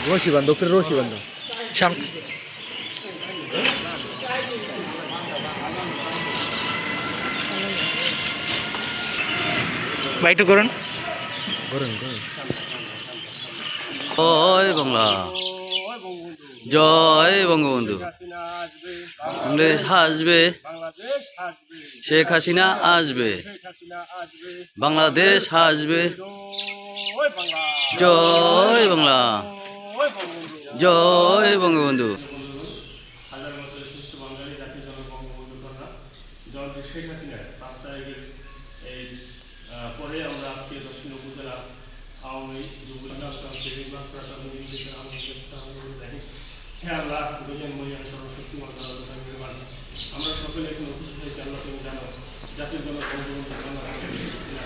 রশি বান্ধ করে রশি বান্ধ বাইটু করুন। জয় বাংলা, জয় বঙ্গবন্ধু। ইংলিশ হাসবে, শেখ হাসিনা আসবে, বাংলাদেশ হাসবে। জয় বাংলা, জয় বঙ্গবন্ধু। হাজার বছরের শ্রেষ্ঠ বাঙালি জাতির জনক বঙ্গবন্ধু কন্যা জননেত্রী শেখ হাসিনার 5 তারিখের এই পরে আমরা আজকে দক্ষিণ উপজেলা আওয়ামী আমরা সকলে এখন উপস্থিত হয়েছি। আল্লাহ তুমি জানো জাতির জনক বঙ্গবন্ধু কন্যা শেখ হাসিনা